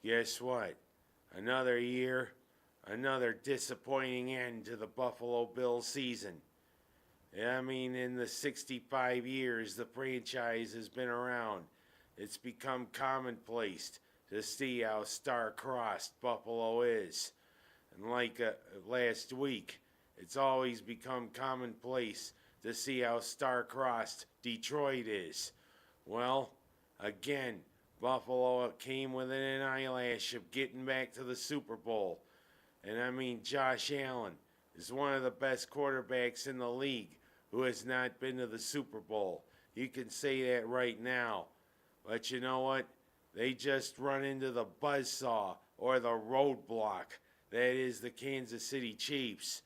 guess what? Another year, another disappointing end to the Buffalo Bills season. I mean, in the 65 years the franchise has been around, it's become commonplace to see how star-crossed Buffalo is. And like last week, it's always become commonplace to see how star-crossed Detroit is. Well, again, Buffalo came within an eyelash of getting back to the Super Bowl. And I mean, Josh Allen is one of the best quarterbacks in the league who has not been to the Super Bowl. You can say that right now. But you know what? They just run into the buzzsaw or the roadblock that is the Kansas City Chiefs.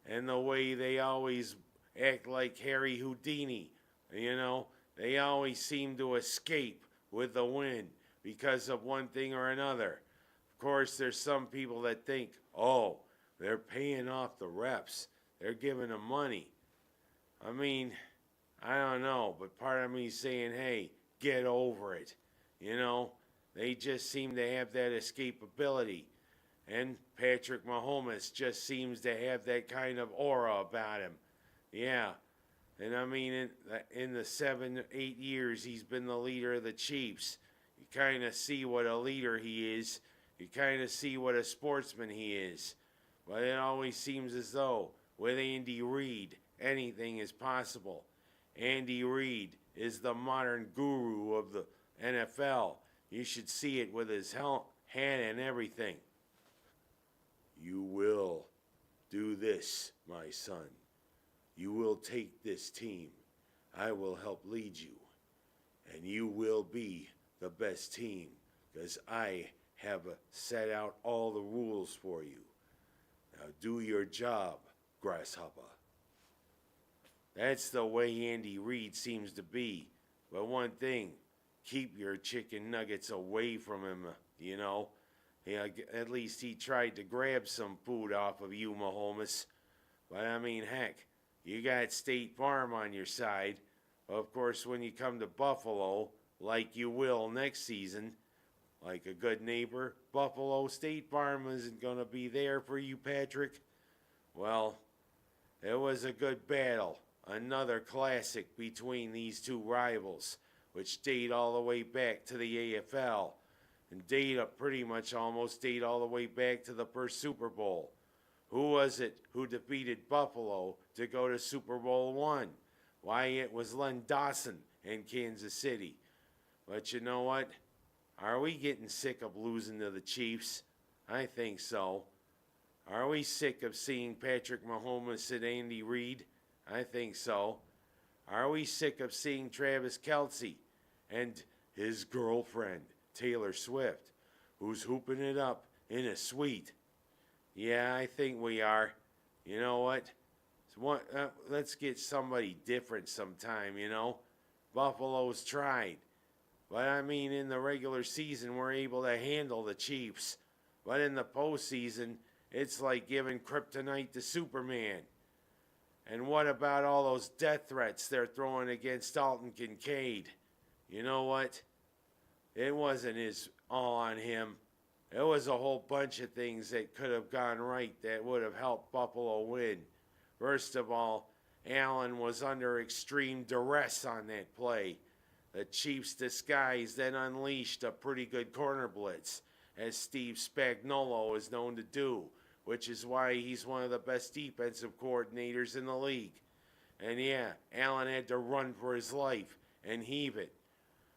And the way they always act like Harry Houdini, they always seem to escape with the win because of one thing or another. Of course, there's some people that think, oh, they're paying off the reps. They're giving them money. I mean, I don't know, but part of me is saying, hey, get over it. They just seem to have that escapability. And Patrick Mahomes just seems to have that kind of aura about him. Yeah. And I mean, in the 7, 8 years he's been the leader of the Chiefs, you kind of see what a leader he is. You kind of see what a sportsman he is. But it always seems as though with Andy Reid, anything is possible. Andy Reid is the modern guru of the NFL. You should see it with his hat and everything. You will do this, my son. You will take this team. I will help lead you. And you will be the best team because I have set out all the rules for you. Now do your job, grasshopper. That's the way Andy Reid seems to be. But one thing, keep your chicken nuggets away from him, Yeah, at least he tried to grab some food off of you, Mahomes. But I mean, heck, you got State Farm on your side. Of course, when you come to Buffalo, like you will next season, like a good neighbor, Buffalo State Farm isn't going to be there for you, Patrick. Well, it was a good battle. Another classic between these two rivals, which date all the way back to the AFL. And pretty much almost date all the way back to the first Super Bowl. Who was it who defeated Buffalo to go to Super Bowl I? Why, it was Len Dawson in Kansas City. But you know what? Are we getting sick of losing to the Chiefs? I think so. Are we sick of seeing Patrick Mahomes and Andy Reid? I think so. Are we sick of seeing Travis Kelce and his girlfriend, Taylor Swift, who's hooping it up in a suite? Yeah, I think we are. You know what? Let's get somebody different sometime, Buffalo's tried. But I mean, in the regular season, we're able to handle the Chiefs. But in the postseason, it's like giving kryptonite to Superman. And what about all those death threats they're throwing against Dalton Kincaid? You know what? It wasn't all on him. There was a whole bunch of things that could have gone right that would have helped Buffalo win. First of all, Allen was under extreme duress on that play. The Chiefs' disguise then unleashed a pretty good corner blitz, as Steve Spagnuolo is known to do, which is why he's one of the best defensive coordinators in the league. And yeah, Allen had to run for his life and heave it.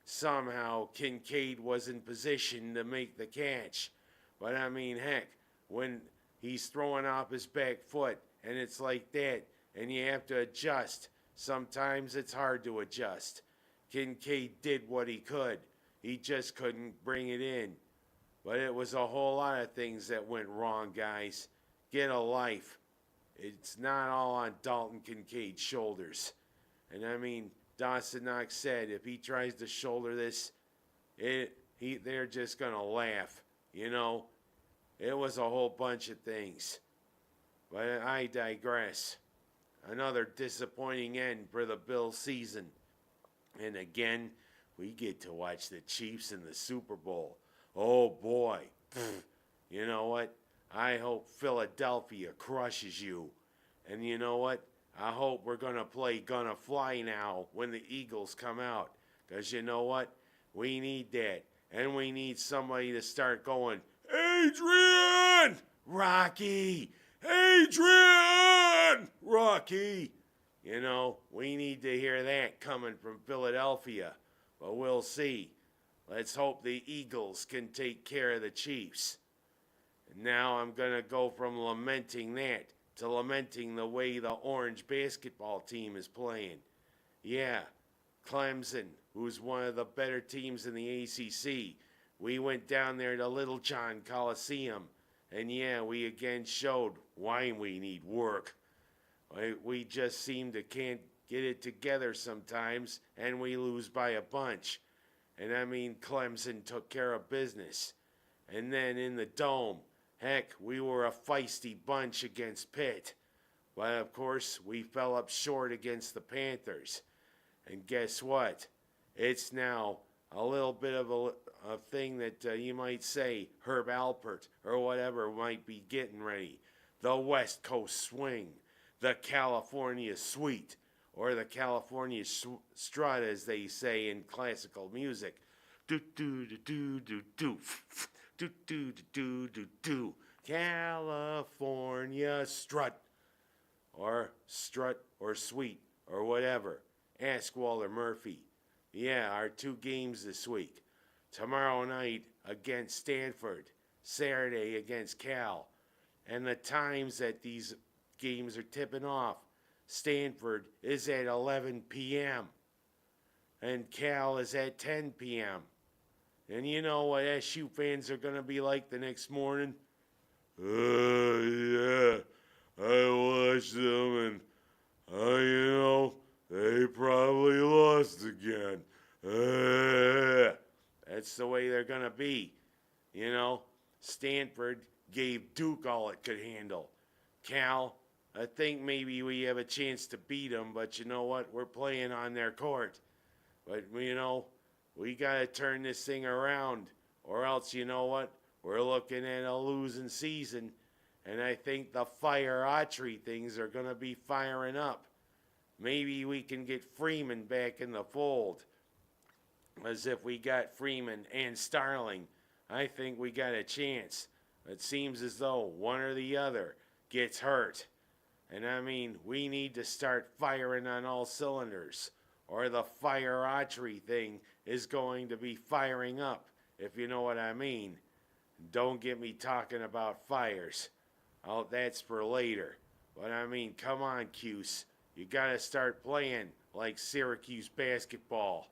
Somehow, Kincaid was in position to make the catch. But I mean, heck, when he's throwing off his back foot and it's like that, and you have to adjust, sometimes it's hard to adjust. Kincaid did what he could. He just couldn't bring it in. But it was a whole lot of things that went wrong, guys. Get a life. It's not all on Dalton Kincaid's shoulders. And I mean, Dawson Knox said if he tries to shoulder this, they're just going to laugh. It was a whole bunch of things. But I digress. Another disappointing end for the Bills season. And again, we get to watch the Chiefs in the Super Bowl. Oh boy. You know what? I hope Philadelphia crushes you. And you know what? I hope we're going to play Gonna Fly now when the Eagles come out. Because you know what? We need that. And we need somebody to start going, Adrian! Rocky! Adrian! Rocky! You know, we need to hear that coming from Philadelphia. But we'll see. Let's hope the Eagles can take care of the Chiefs. And now I'm going to go from lamenting that to lamenting the way the Orange basketball team is playing. Yeah, Clemson, who's one of the better teams in the ACC. We went down there to Little John Coliseum, and yeah, we again showed why we need work. We just seem to can't get it together sometimes, and we lose by a bunch. And I mean, Clemson took care of business. And then in the Dome, heck, we were a feisty bunch against Pitt. But of course, we fell up short against the Panthers. And guess what? It's now a little bit of a thing that you might say Herb Alpert or whatever might be getting ready. The West Coast Swing, the California Suite, or the California Strut, as they say in classical music. Do do do do do do do do do do do. California Strut, or Suite, or whatever. Ask Walter Murphy. Yeah, our 2 games this week. Tomorrow night against Stanford, Saturday against Cal. And the times that these games are tipping off. Stanford is at 11 p.m. and Cal is at 10 p.m. And you know what SU fans are going to be like the next morning? Yeah, I watched them and, they probably lost again. That's the way they're going to be. You know, Stanford gave Duke all it could handle. Cal, I think maybe we have a chance to beat them, but you know what? We're playing on their court. But, you know, we got to turn this thing around, or else, you know what? We're looking at a losing season, and I think the fire archery things are going to be firing up. Maybe we can get Freeman back in the fold. As if we got Freeman and Starling, I think we got a chance. It seems as though one or the other gets hurt. And I mean, we need to start firing on all cylinders, or the fire archery thing is going to be firing up, if you know what I mean. Don't get me talking about fires. Oh, that's for later. But I mean, come on, Cuse. You got to start playing like Syracuse basketball.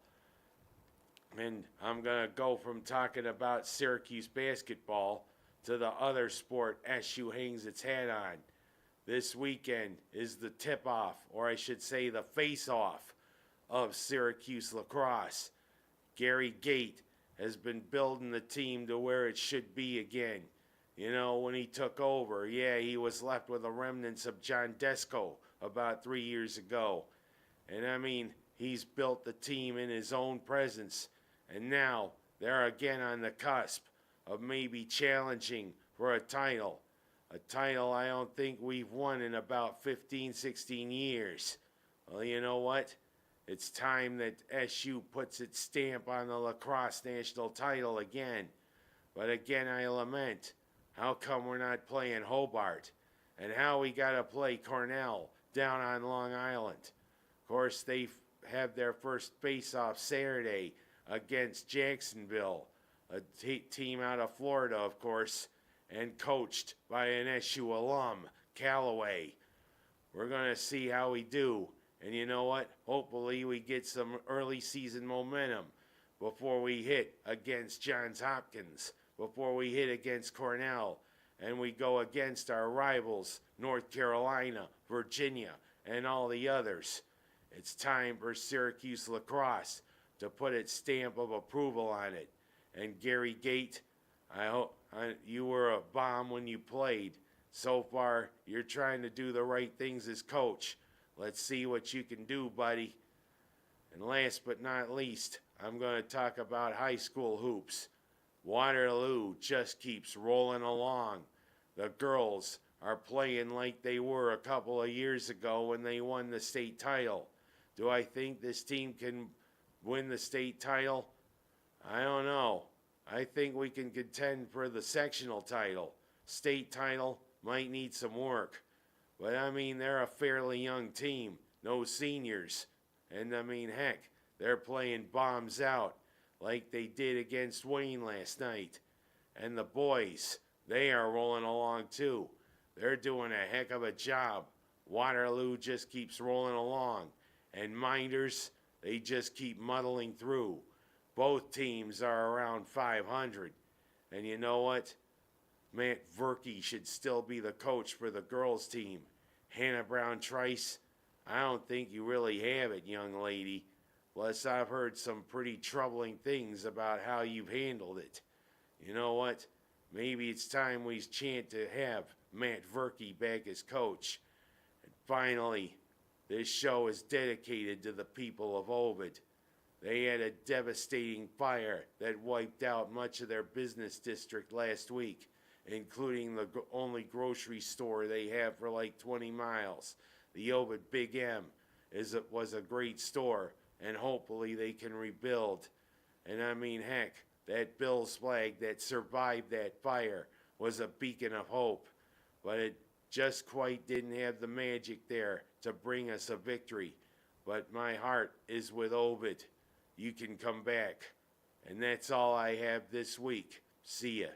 And I'm going to go from talking about Syracuse basketball to the other sport SU hangs its hat on. This weekend is the tip-off, or I should say the face-off, of Syracuse lacrosse. Gary Gate has been building the team to where it should be again. You know, when he took over, yeah, he was left with the remnants of John Desco about 3 years ago. And I mean, he's built the team in his own presence. And now they're again on the cusp of maybe challenging for a title. A title I don't think we've won in about 15, 16 years. Well, you know what? It's time that SU puts its stamp on the lacrosse national title again. But again, I lament, how come we're not playing Hobart? And how we got to play Cornell down on Long Island? Of course, they have their first face-off Saturday against Jacksonville, a team out of Florida, of course, and coached by an SU alum, Callaway. We're going to see how we do. And you know what? Hopefully we get some early season momentum before we hit against Johns Hopkins, before we hit against Cornell, and we go against our rivals, North Carolina, Virginia, and all the others. It's time for Syracuse lacrosse to put its stamp of approval on it. And Gary Gate, I hope you were a bomb when you played. So far, you're trying to do the right things as coach. Let's see what you can do, buddy. And last but not least, I'm going to talk about high school hoops. Waterloo just keeps rolling along. The girls are playing like they were a couple of years ago when they won the state title. Do I think this team can win the state title? I don't know. I think we can contend for the sectional title. State title might need some work. But I mean, they're a fairly young team, no seniors. And I mean, heck, they're playing bombs out like they did against Wayne last night. And the boys, they are rolling along too. They're doing a heck of a job. Waterloo just keeps rolling along. And Minders, they just keep muddling through. Both teams are around 500. And you know what? Matt Verkey should still be the coach for the girls' team. Hannah Brown-Trice, I don't think you really have it, young lady. Plus, I've heard some pretty troubling things about how you've handled it. You know what? Maybe it's time we chant to have Matt Verkey back as coach. And finally, this show is dedicated to the people of Ovid. They had a devastating fire that wiped out much of their business district last week, including the only grocery store they have for like 20 miles. The Ovid Big M was a great store, and hopefully they can rebuild. And I mean, heck, that Bills flag that survived that fire was a beacon of hope, but it just quite didn't have the magic there to bring us a victory. But my heart is with Ovid. You can come back. And that's all I have this week. See ya.